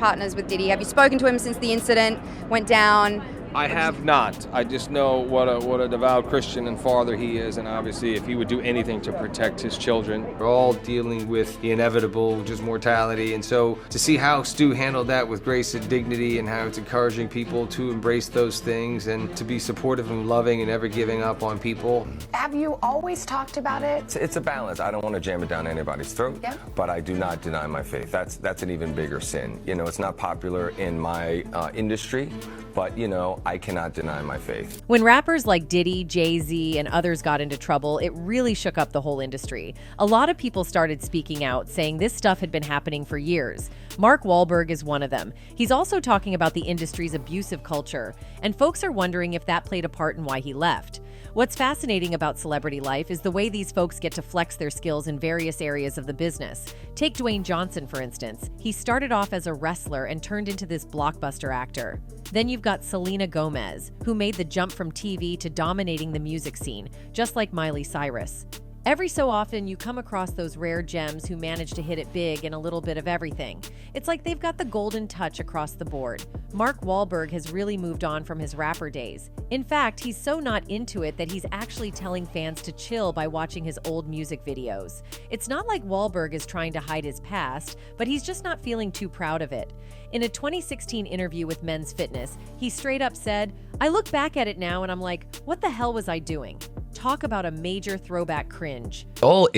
partners with Diddy. Have you spoken to him since the incident went down? I have not. I just know what a devout Christian and father he is, and obviously if he would do anything to protect his children. We're all dealing with the inevitable, which is mortality, and so to see how Stu handled that with grace and dignity, and how it's encouraging people to embrace those things and to be supportive and loving and never giving up on people. Have you always talked about it? It's a balance. I don't want to jam it down anybody's throat, but I do not deny my faith. That's an even bigger sin. You know, it's not popular in my industry, but you know, I cannot deny my faith. When rappers like Diddy, Jay-Z, and others got into trouble, it really shook up the whole industry. A lot of people started speaking out, saying this stuff had been happening for years. Mark Wahlberg is one of them. He's also talking about the industry's abusive culture, and folks are wondering if that played a part in why he left. What's fascinating about celebrity life is the way these folks get to flex their skills in various areas of the business. Take Dwayne Johnson, for instance. He started off as a wrestler and turned into this blockbuster actor. Then you've got Selena Gomez, who made the jump from TV to dominating the music scene, just like Miley Cyrus. Every so often, you come across those rare gems who manage to hit it big in a little bit of everything. It's like they've got the golden touch across the board. Mark Wahlberg has really moved on from his rapper days. In fact, he's so not into it that he's actually telling fans to chill by watching his old music videos. It's not like Wahlberg is trying to hide his past, but he's just not feeling too proud of it. In a 2016 interview with Men's Fitness, he straight up said, "I look back at it now and I'm like, what the hell was I doing?" Talk about a major throwback cringe. It's all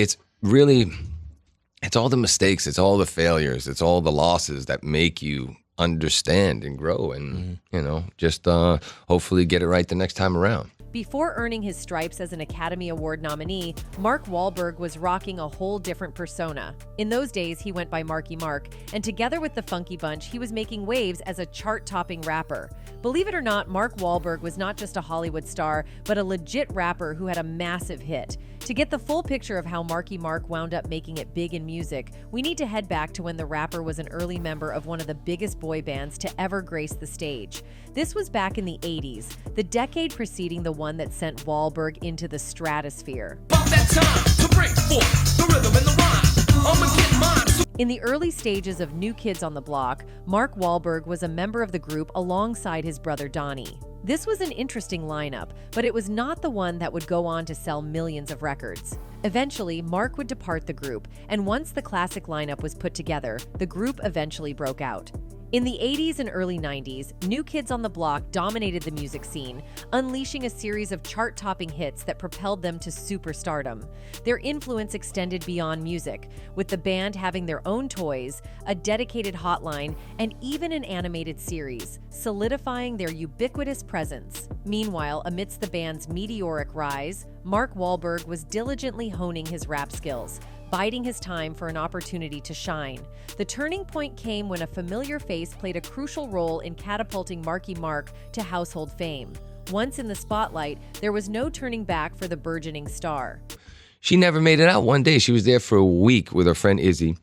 the mistakes, it's all the failures, it's all the losses that make you understand and grow and, you know, just hopefully get it right the next time around. Before earning his stripes as an Academy Award nominee, Mark Wahlberg was rocking a whole different persona. In those days, he went by Marky Mark, and together with the Funky Bunch, he was making waves as a chart-topping rapper. Believe it or not, Mark Wahlberg was not just a Hollywood star, but a legit rapper who had a massive hit. To get the full picture of how Marky Mark wound up making it big in music, we need to head back to when the rapper was an early member of one of the biggest boy bands to ever grace the stage. This was back in the 80s, the decade preceding the one that sent Wahlberg into the stratosphere. In the early stages of New Kids on the Block, Mark Wahlberg was a member of the group alongside his brother Donnie. This was an interesting lineup, but it was not the one that would go on to sell millions of records. Eventually, Mark would depart the group, and once the classic lineup was put together, the group eventually broke out. In the 80s and early 90s, New Kids on the Block dominated the music scene, unleashing a series of chart-topping hits that propelled them to superstardom. Their influence extended beyond music, with the band having their own toys, a dedicated hotline, and even an animated series, solidifying their ubiquitous presence. Meanwhile, amidst the band's meteoric rise, Mark Wahlberg was diligently honing his rap skills, biding his time for an opportunity to shine. The turning point came when a familiar face played a crucial role in catapulting Marky Mark to household fame. Once in the spotlight, there was no turning back for the burgeoning star. She never made it out. One day she was there for a week with her friend Izzy,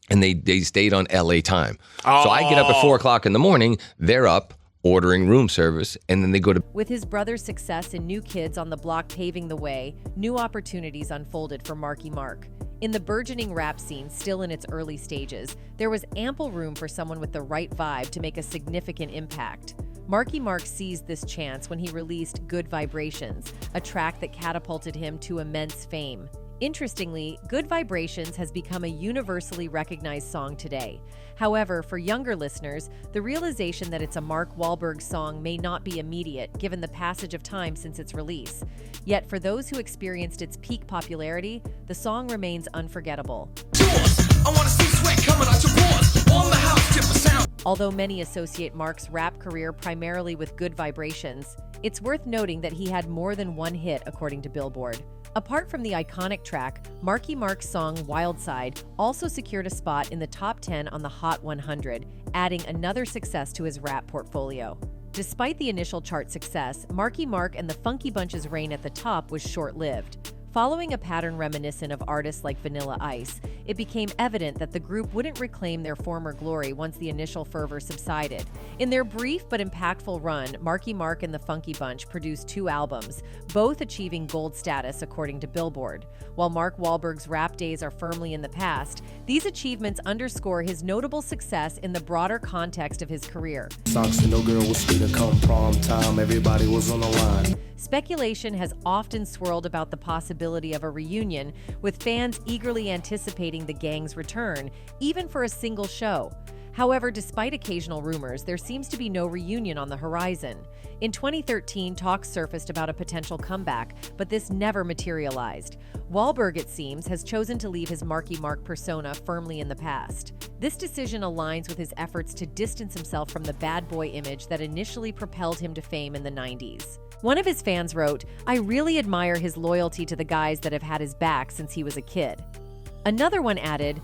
and they stayed on LA time. So I get up at 4 o'clock in the morning, they're up, ordering room service, and then they go to... With his brother's success and New Kids on the Block paving the way, new opportunities unfolded for Marky Mark. In the burgeoning rap scene, still in its early stages, there was ample room for someone with the right vibe to make a significant impact. Marky Mark seized this chance when he released Good Vibrations, a track that catapulted him to immense fame. Interestingly, Good Vibrations has become a universally recognized song today. However, for younger listeners, the realization that it's a Mark Wahlberg song may not be immediate, given the passage of time since its release. Yet for those who experienced its peak popularity, the song remains unforgettable. Although many associate Mark's rap career primarily with Good Vibrations, it's worth noting that he had more than one hit, according to Billboard. Apart from the iconic track, Marky Mark's song Wild Side also secured a spot in the top 10 on the Hot 100, adding another success to his rap portfolio. Despite the initial chart success, Marky Mark and the Funky Bunch's reign at the top was short-lived. Following a pattern reminiscent of artists like Vanilla Ice, it became evident that the group wouldn't reclaim their former glory once the initial fervor subsided. In their brief but impactful run, Marky Mark and the Funky Bunch produced 2 albums, both achieving gold status according to Billboard. While Mark Wahlberg's rap days are firmly in the past, these achievements underscore his notable success in the broader context of his career. Socks to no girl was free to come prom time, everybody was on the line. Speculation has often swirled about the possibility of a reunion, with fans eagerly anticipating the gang's return, even for a single show. However, despite occasional rumors, there seems to be no reunion on the horizon. In 2013, talks surfaced about a potential comeback, but this never materialized. Wahlberg, it seems, has chosen to leave his Marky Mark persona firmly in the past. This decision aligns with his efforts to distance himself from the bad boy image that initially propelled him to fame in the 90s. One of his fans wrote, "I really admire his loyalty to the guys that have had his back since he was a kid." Another one added,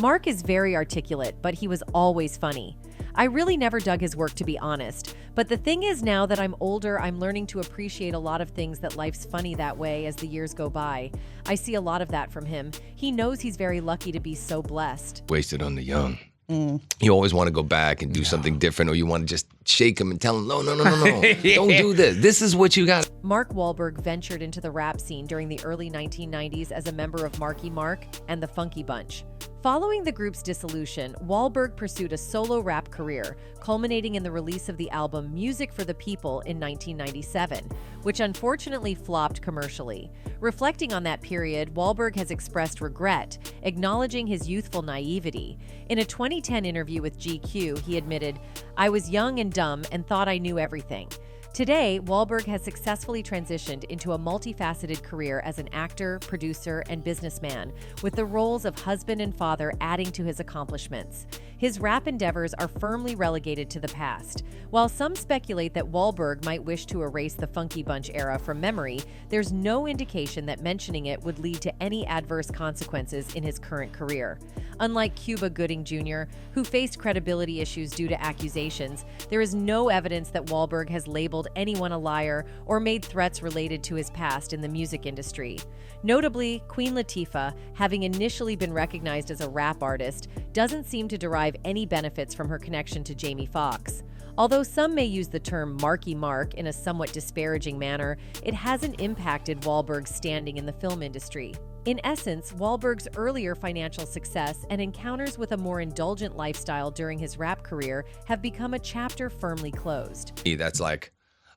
"Mark is very articulate, but he was always funny. I really never dug his work, to be honest. But the thing is, now that I'm older, I'm learning to appreciate a lot of things that life's funny that way as the years go by. I see a lot of that from him. He knows he's very lucky to be so blessed." Wasted on the young. You always want to go back and do something different, or you want to just shake him and tell him, no, don't do this. This is what you got. Mark Wahlberg ventured into the rap scene during the early 1990s as a member of Marky Mark and the Funky Bunch. Following the group's dissolution, Wahlberg pursued a solo rap career, culminating in the release of the album Music for the People in 1997, which unfortunately flopped commercially. Reflecting on that period, Wahlberg has expressed regret, acknowledging his youthful naivety. In a 2010 interview with GQ, he admitted, "I was young and dumb and thought I knew everything." Today, Wahlberg has successfully transitioned into a multifaceted career as an actor, producer, and businessman, with the roles of husband and father adding to his accomplishments. His rap endeavors are firmly relegated to the past. While some speculate that Wahlberg might wish to erase the Funky Bunch era from memory, there's no indication that mentioning it would lead to any adverse consequences in his current career. Unlike Cuba Gooding Jr., who faced credibility issues due to accusations, there is no evidence that Wahlberg has labeled anyone a liar or made threats related to his past in the music industry. Notably, Queen Latifah, having initially been recognized as a rap artist, doesn't seem to derive any benefits from her connection to Jamie Foxx. Although some may use the term Marky Mark in a somewhat disparaging manner, it hasn't impacted Wahlberg's standing in the film industry. In essence, Wahlberg's earlier financial success and encounters with a more indulgent lifestyle during his rap career have become a chapter firmly closed. That's like,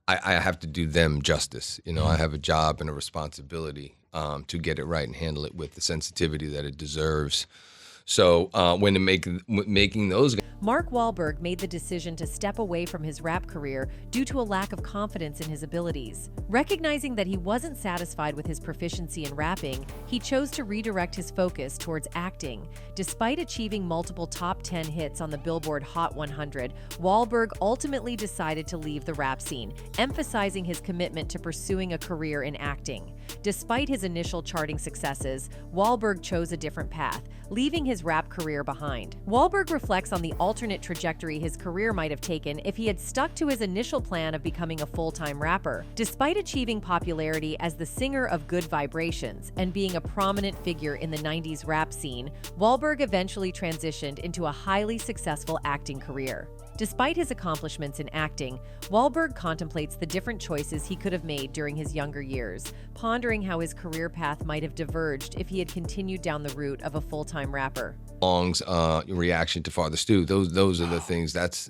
I have to do them justice. You know, I have a job and a responsibility to get it right and handle it with the sensitivity that it deserves. So when making those... Mark Wahlberg made the decision to step away from his rap career due to a lack of confidence in his abilities. Recognizing that he wasn't satisfied with his proficiency in rapping, he chose to redirect his focus towards acting. Despite achieving multiple top 10 hits on the Billboard Hot 100, Wahlberg ultimately decided to leave the rap scene, emphasizing his commitment to pursuing a career in acting. Despite his initial charting successes, Wahlberg chose a different path, leaving his rap career behind. Wahlberg reflects on the alternate trajectory his career might have taken if he had stuck to his initial plan of becoming a full-time rapper. Despite achieving popularity as the singer of Good Vibrations and being a prominent figure in the 90s rap scene, Wahlberg eventually transitioned into a highly successful acting career. Despite his accomplishments in acting, Wahlberg contemplates the different choices he could have made during his younger years, pondering how his career path might have diverged if he had continued down the route of a full-time rapper. Long's reaction to Father Stu, those are the things. That's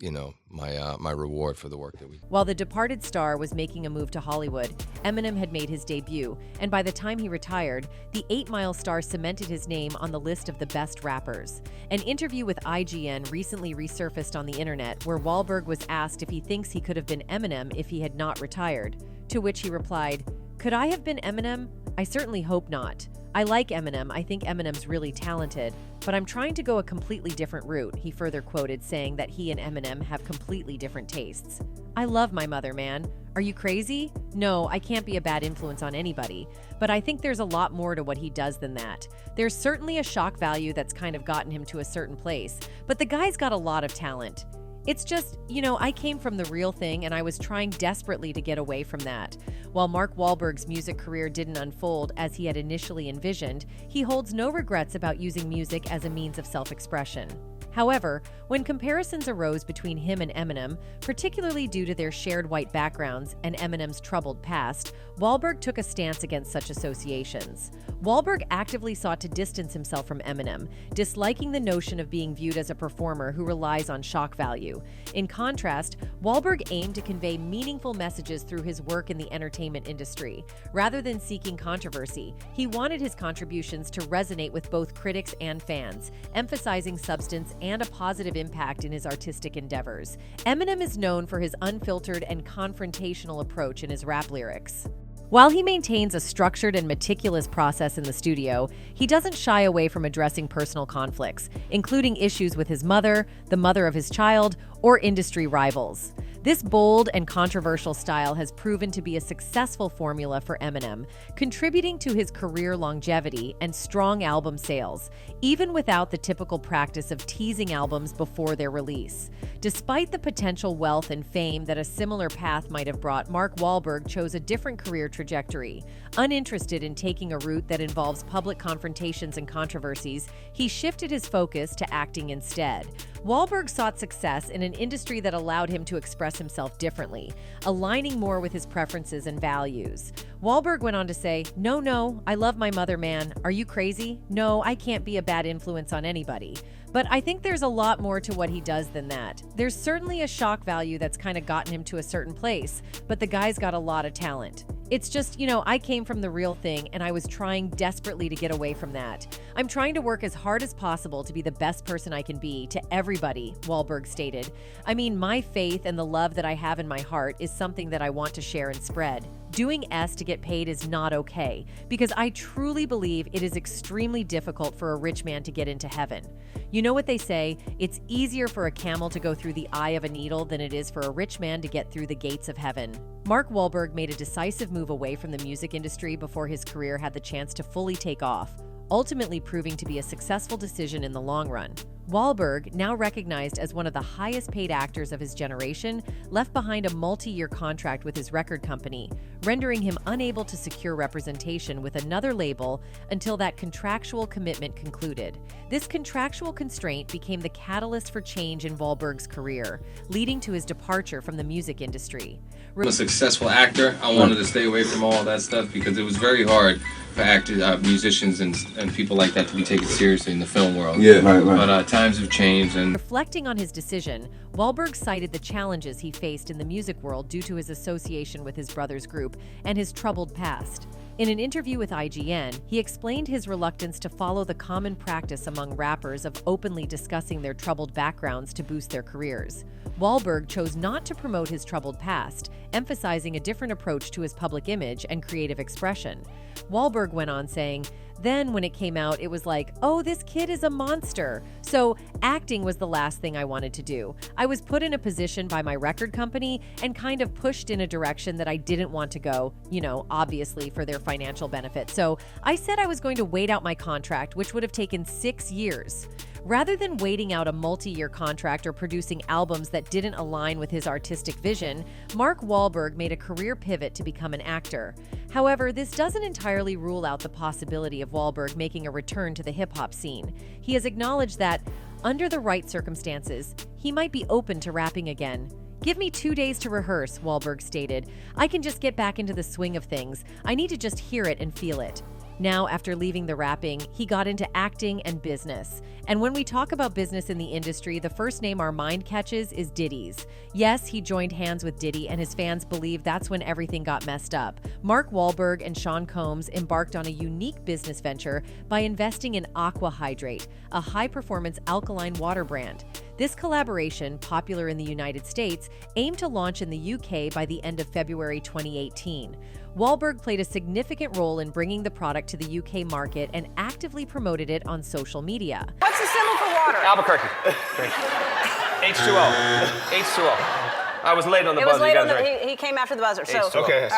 you know, my reward for the work that we. While the departed star was making a move to Hollywood, Eminem had made his debut, and by the time he retired, the 8 Mile star cemented his name on the list of the best rappers. An interview with IGN recently resurfaced on the internet, where Wahlberg was asked if he thinks he could have been Eminem if he had not retired. To which he replied, "Could I have been Eminem? I certainly hope not. I like Eminem, I think Eminem's really talented, but I'm trying to go a completely different route," he further quoted, saying that he and Eminem have completely different tastes. "I love my mother, man. Are you crazy? No, I can't be a bad influence on anybody, but I think there's a lot more to what he does than that. There's certainly a shock value that's kind of gotten him to a certain place, but the guy's got a lot of talent. It's just, I came from the real thing and I was trying desperately to get away from that. While Mark Wahlberg's music career didn't unfold as he had initially envisioned, he holds no regrets about using music as a means of self-expression. However, when comparisons arose between him and Eminem, particularly due to their shared white backgrounds and Eminem's troubled past, Wahlberg took a stance against such associations. Wahlberg actively sought to distance himself from Eminem, disliking the notion of being viewed as a performer who relies on shock value. In contrast, Wahlberg aimed to convey meaningful messages through his work in the entertainment industry. Rather than seeking controversy, he wanted his contributions to resonate with both critics and fans, emphasizing substance and a positive impact in his artistic endeavors. Eminem is known for his unfiltered and confrontational approach in his rap lyrics. While he maintains a structured and meticulous process in the studio, he doesn't shy away from addressing personal conflicts, including issues with his mother, the mother of his child, or industry rivals. This bold and controversial style has proven to be a successful formula for Eminem, contributing to his career longevity and strong album sales, even without the typical practice of teasing albums before their release. Despite the potential wealth and fame that a similar path might have brought, Mark Wahlberg chose a different career trajectory. Uninterested in taking a route that involves public confrontations and controversies, he shifted his focus to acting instead. Wahlberg sought success in an industry that allowed him to express himself differently, aligning more with his preferences and values. Wahlberg went on to say, "No, I love my mother, man. Are you crazy? No, I can't be a bad influence on anybody." But I think there's a lot more to what he does than that. There's certainly a shock value that's kind of gotten him to a certain place, but the guy's got a lot of talent. It's just, I came from the real thing and I was trying desperately to get away from that. I'm trying to work as hard as possible to be the best person I can be to everybody, Wahlberg stated. I mean, my faith and the love that I have in my heart is something that I want to share and spread. Doing S to get paid is not okay, because I truly believe it is extremely difficult for a rich man to get into heaven. You know what they say, it's easier for a camel to go through the eye of a needle than it is for a rich man to get through the gates of heaven. Mark Wahlberg made a decisive move away from the music industry before his career had the chance to fully take off, ultimately proving to be a successful decision in the long run. Wahlberg, now recognized as one of the highest-paid actors of his generation, left behind a multi-year contract with his record company, rendering him unable to secure representation with another label until that contractual commitment concluded. This contractual constraint became the catalyst for change in Wahlberg's career, leading to his departure from the music industry. I'm a successful actor. I wanted to stay away from all that stuff because it was very hard for actors, musicians, and people like that to be taken seriously in the film world. Yeah, right. But times have changed. And reflecting on his decision, Wahlberg cited the challenges he faced in the music world due to his association with his brother's group and his troubled past. In an interview with IGN, he explained his reluctance to follow the common practice among rappers of openly discussing their troubled backgrounds to boost their careers. Wahlberg chose not to promote his troubled past, emphasizing a different approach to his public image and creative expression. Wahlberg went on saying, "Then when it came out, it was like, oh, this kid is a monster. So acting was the last thing I wanted to do. I was put in a position by my record company and kind of pushed in a direction that I didn't want to go, obviously for their financial benefit. So I said I was going to wait out my contract, which would have taken 6 years. Rather than waiting out a multi-year contract or producing albums that didn't align with his artistic vision, Mark Wahlberg made a career pivot to become an actor. However, this doesn't entirely rule out the possibility of Wahlberg making a return to the hip-hop scene. He has acknowledged that, under the right circumstances, he might be open to rapping again. "Give me 2 days to rehearse," Wahlberg stated. "I can just get back into the swing of things. I need to just hear it and feel it." Now, after leaving the rapping, he got into acting and business. And when we talk about business in the industry, the first name our mind catches is Diddy's. Yes, he joined hands with Diddy, and his fans believe that's when everything got messed up. Mark Wahlberg and Sean Combs embarked on a unique business venture by investing in Aqua Hydrate, a high-performance alkaline water brand. This collaboration, popular in the United States, aimed to launch in the UK by the end of February 2018. Wahlberg played a significant role in bringing the product to the UK market and actively promoted it on social media. What's the symbol for water? Albuquerque. H2O. H2O. I was late on the buzzer. It was late he came after the buzzer. So okay.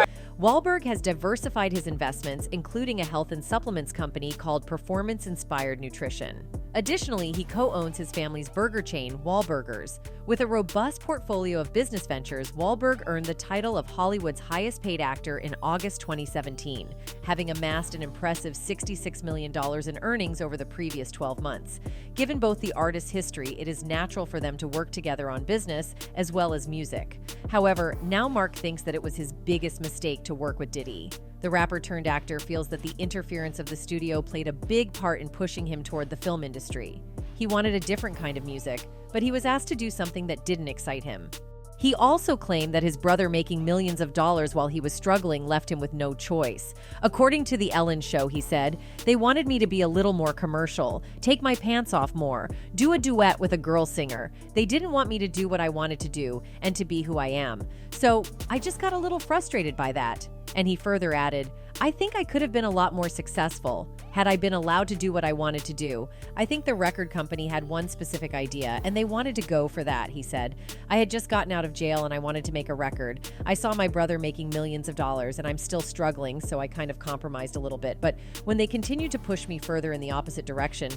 Wahlberg has diversified his investments, including a health and supplements company called Performance Inspired Nutrition. Additionally, he co-owns his family's burger chain, Wahlburgers. With a robust portfolio of business ventures, Wahlberg earned the title of Hollywood's highest-paid actor in August 2017, having amassed an impressive $66 million in earnings over the previous 12 months. Given both the artist's history, it is natural for them to work together on business as well as music. However, now Mark thinks that it was his biggest mistake to work with Diddy. The rapper-turned-actor feels that the interference of the studio played a big part in pushing him toward the film industry. He wanted a different kind of music, but he was asked to do something that didn't excite him. He also claimed that his brother making millions of dollars while he was struggling left him with no choice. According to The Ellen Show, he said, "They wanted me to be a little more commercial, take my pants off more, do a duet with a girl singer. They didn't want me to do what I wanted to do and to be who I am. So I just got a little frustrated by that." And he further added, "I think I could have been a lot more successful had I been allowed to do what I wanted to do. I think the record company had one specific idea, and they wanted to go for that," he said. "I had just gotten out of jail and I wanted to make a record. I saw my brother making millions of dollars and I'm still struggling, so I kind of compromised a little bit. But when they continued to push me further in the opposite direction,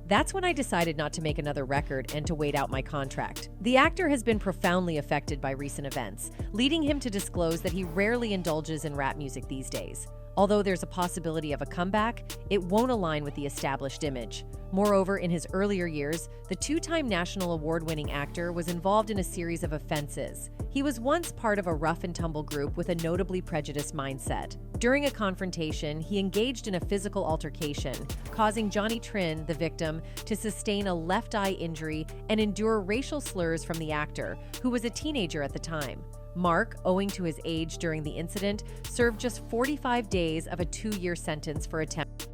that's when I decided not to make another record and to wait out my contract." The actor has been profoundly affected by recent events, leading him to disclose that he rarely indulges in rap music these days. Although there's a possibility of a comeback, it won't align with the established image. Moreover, in his earlier years, the two-time national award-winning actor was involved in a series of offenses. He was once part of a rough-and-tumble group with a notably prejudiced mindset. During a confrontation, he engaged in a physical altercation, causing Johnny Trin, the victim, to sustain a left eye injury and endure racial slurs from the actor, who was a teenager at the time. Mark, owing to his age during the incident, served just 45 days of a 2-year sentence for attempt.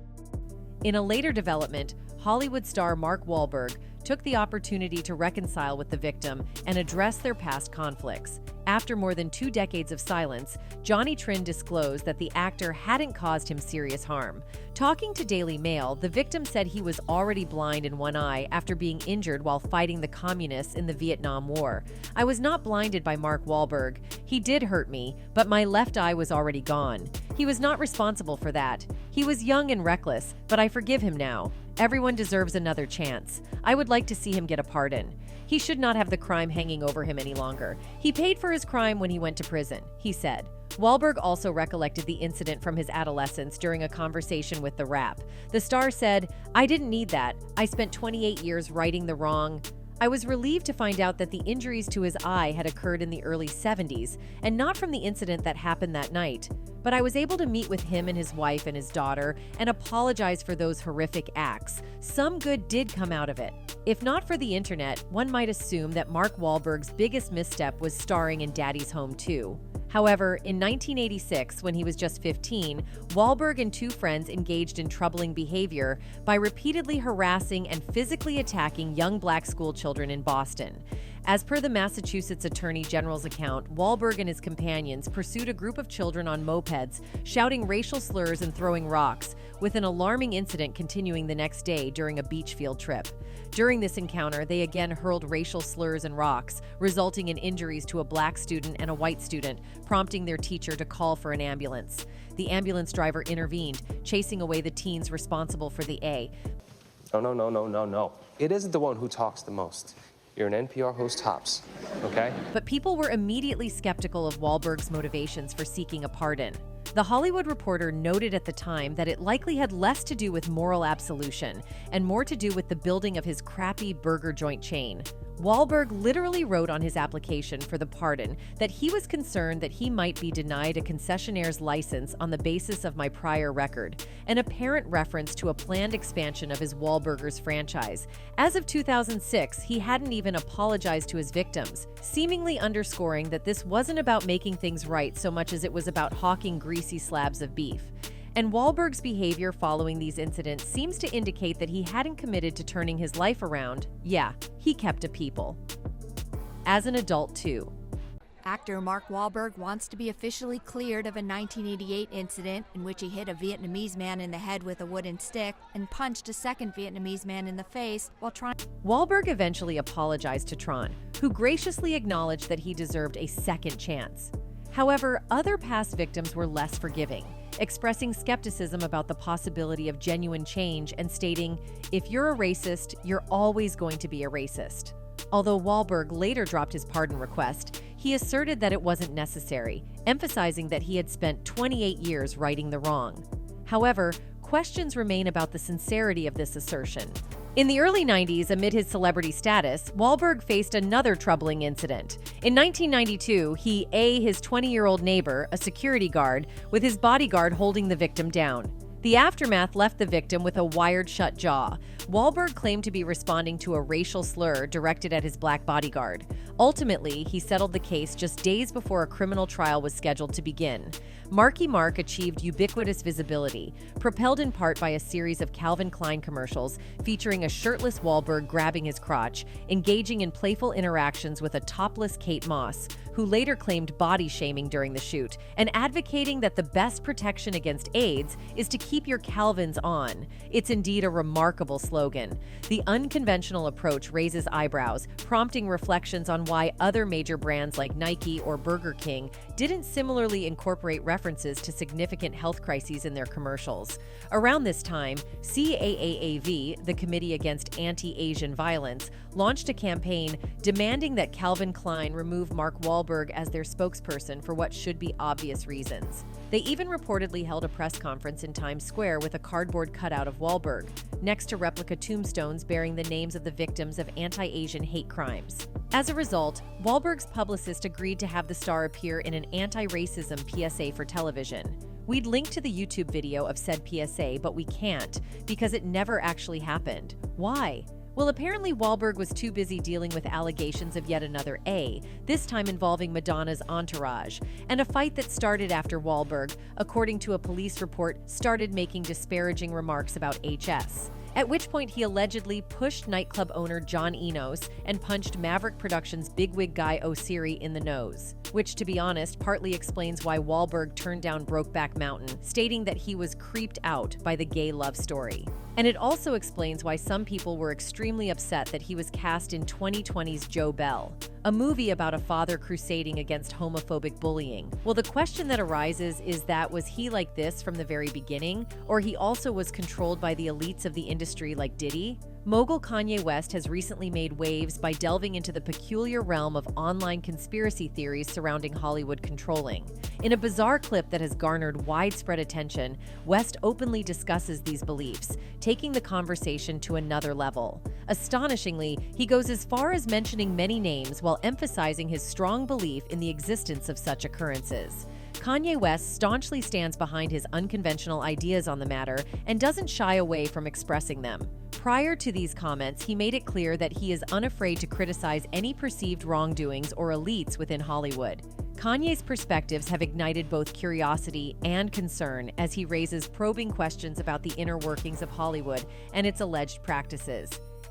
In a later development, Hollywood star Mark Wahlberg took the opportunity to reconcile with the victim and address their past conflicts. After more than 2 decades of silence, Johnny Trin disclosed that the actor hadn't caused him serious harm. Talking to Daily Mail, the victim said he was already blind in one eye after being injured while fighting the communists in the Vietnam War. "I was not blinded by Mark Wahlberg. He did hurt me, but my left eye was already gone. He was not responsible for that. He was young and reckless, but I forgive him now. Everyone deserves another chance. I would like to see him get a pardon. He should not have the crime hanging over him any longer. He paid for his crime when he went to prison," he said. Wahlberg also recollected the incident from his adolescence during a conversation with The Wrap. The star said, "I didn't need that. I spent 28 years righting the wrong. I was relieved to find out that the injuries to his eye had occurred in the early 70s and not from the incident that happened that night. But I was able to meet with him and his wife and his daughter and apologize for those horrific acts. Some good did come out of it." If not for the internet, one might assume that Mark Wahlberg's biggest misstep was starring in Daddy's Home 2. However, in 1986, when he was just 15, Wahlberg and 2 friends engaged in troubling behavior by repeatedly harassing and physically attacking young black school children in Boston. As per the Massachusetts Attorney General's account, Wahlberg and his companions pursued a group of children on mopeds, shouting racial slurs and throwing rocks, with an alarming incident continuing the next day during a beach field trip. During this encounter, they again hurled racial slurs and rocks, resulting in injuries to a black student and a white student, prompting their teacher to call for an ambulance. The ambulance driver intervened, chasing away the teens responsible for the A. No. It isn't the one who talks the most. You're an NPR host tops, okay? But people were immediately skeptical of Wahlberg's motivations for seeking a pardon. The Hollywood Reporter noted at the time that it likely had less to do with moral absolution and more to do with the building of his crappy burger joint chain. Wahlberg literally wrote on his application for the pardon that he was concerned that he might be denied a concessionaire's license on the basis of my prior record, an apparent reference to a planned expansion of his Wahlburgers franchise. As of 2006, he hadn't even apologized to his victims, seemingly underscoring that this wasn't about making things right so much as it was about hawking greasy slabs of beef. And Wahlberg's behavior following these incidents seems to indicate that he hadn't committed to turning his life around. Yeah, he kept to people. As an adult, too. Actor Mark Wahlberg wants to be officially cleared of a 1988 incident in which he hit a Vietnamese man in the head with a wooden stick and punched a second Vietnamese man in the face while trying. Wahlberg eventually apologized to Tron, who graciously acknowledged that he deserved a second chance. However, other past victims were less forgiving. expressing skepticism about the possibility of genuine change and stating, "If you're a racist, you're always going to be a racist." Although Wahlberg later dropped his pardon request, he asserted that it wasn't necessary, emphasizing that he had spent 28 years righting the wrong. However, questions remain about the sincerity of this assertion. In the early 90s, amid his celebrity status, Wahlberg faced another troubling incident. In 1992, he his 20-year-old neighbor, a security guard, with his bodyguard holding the victim down. The aftermath left the victim with a wired-shut jaw. Wahlberg claimed to be responding to a racial slur directed at his black bodyguard. Ultimately, he settled the case just days before a criminal trial was scheduled to begin. Marky Mark achieved ubiquitous visibility, propelled in part by a series of Calvin Klein commercials featuring a shirtless Wahlberg grabbing his crotch, engaging in playful interactions with a topless Kate Moss, who later claimed body shaming during the shoot, and advocating that the best protection against AIDS is to keep your Calvins on. It's indeed a remarkable slogan. The unconventional approach raises eyebrows, prompting reflections on why other major brands like Nike or Burger King didn't similarly incorporate references to significant health crises in their commercials. Around this time, CAAAV, the Committee Against Anti-Asian Violence, launched a campaign demanding that Calvin Klein remove Mark Wahlberg as their spokesperson for what should be obvious reasons. They even reportedly held a press conference in Times Square with a cardboard cutout of Wahlberg, next to replica tombstones bearing the names of the victims of anti-Asian hate crimes. As a result, Wahlberg's publicist agreed to have the star appear in an anti-racism PSA for television. We'd link to the YouTube video of said PSA, but we can't, because it never actually happened. Why? Well, apparently Wahlberg was too busy dealing with allegations of yet another A, this time involving Madonna's entourage, and a fight that started after Wahlberg, according to a police report, started making disparaging remarks about HS. At which point he allegedly pushed nightclub owner John Enos and punched Maverick Productions bigwig guy Osiri in the nose, which, to be honest, partly explains why Wahlberg turned down Brokeback Mountain, stating that he was creeped out by the gay love story. And it also explains why some people were extremely upset that he was cast in 2020's Joe Bell, a movie about a father crusading against homophobic bullying. Well, the question that arises is that was he like this from the very beginning, or he also was controlled by the elites of the industry like Diddy? Mogul Kanye West has recently made waves by delving into the peculiar realm of online conspiracy theories surrounding Hollywood controlling. In a bizarre clip that has garnered widespread attention, West openly discusses these beliefs, taking the conversation to another level. Astonishingly, he goes as far as mentioning many names while emphasizing his strong belief in the existence of such occurrences. Kanye West staunchly stands behind his unconventional ideas on the matter and doesn't shy away from expressing them. Prior to these comments, he made it clear that he is unafraid to criticize any perceived wrongdoings or elites within Hollywood. Kanye's perspectives have ignited both curiosity and concern as he raises probing questions about the inner workings of Hollywood and its alleged practices.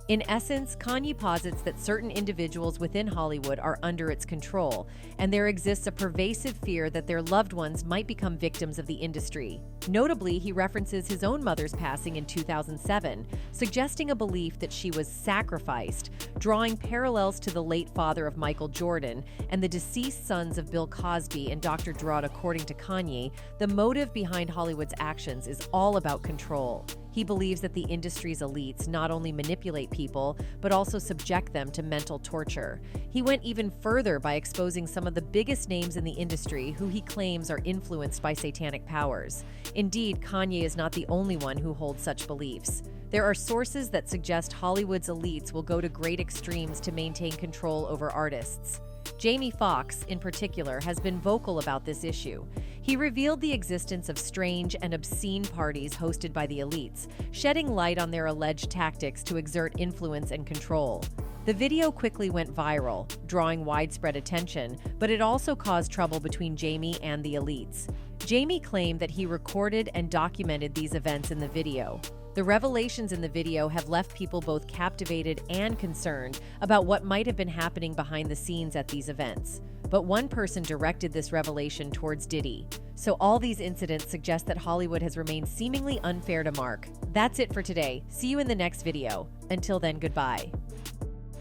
In essence, Kanye posits that certain individuals within Hollywood are under its control, and there exists a pervasive fear that their loved ones might become victims of the industry. Notably, he references his own mother's passing in 2007, suggesting a belief that she was sacrificed, drawing parallels to the late father of Michael Jordan and the deceased sons of Bill Cosby and Dr. Drott. According to Kanye, the motive behind Hollywood's actions is all about control. He believes that the industry's elites not only manipulate people, but also subject them to mental torture. He went even further by exposing some of the biggest names in the industry who he claims are influenced by satanic powers. Indeed, Kanye is not the only one who holds such beliefs. There are sources that suggest Hollywood's elites will go to great extremes to maintain control over artists. Jamie Foxx, in particular, has been vocal about this issue. He revealed the existence of strange and obscene parties hosted by the elites, shedding light on their alleged tactics to exert influence and control. The video quickly went viral, drawing widespread attention, but it also caused trouble between Jamie and the elites. Jamie claimed that he recorded and documented these events in the video. The revelations in the video have left people both captivated and concerned about what might have been happening behind the scenes at these events. But one person directed this revelation towards Diddy. So all these incidents suggest that Hollywood has remained seemingly unfair to Mark. That's it for today. See you in the next video. Until then, goodbye.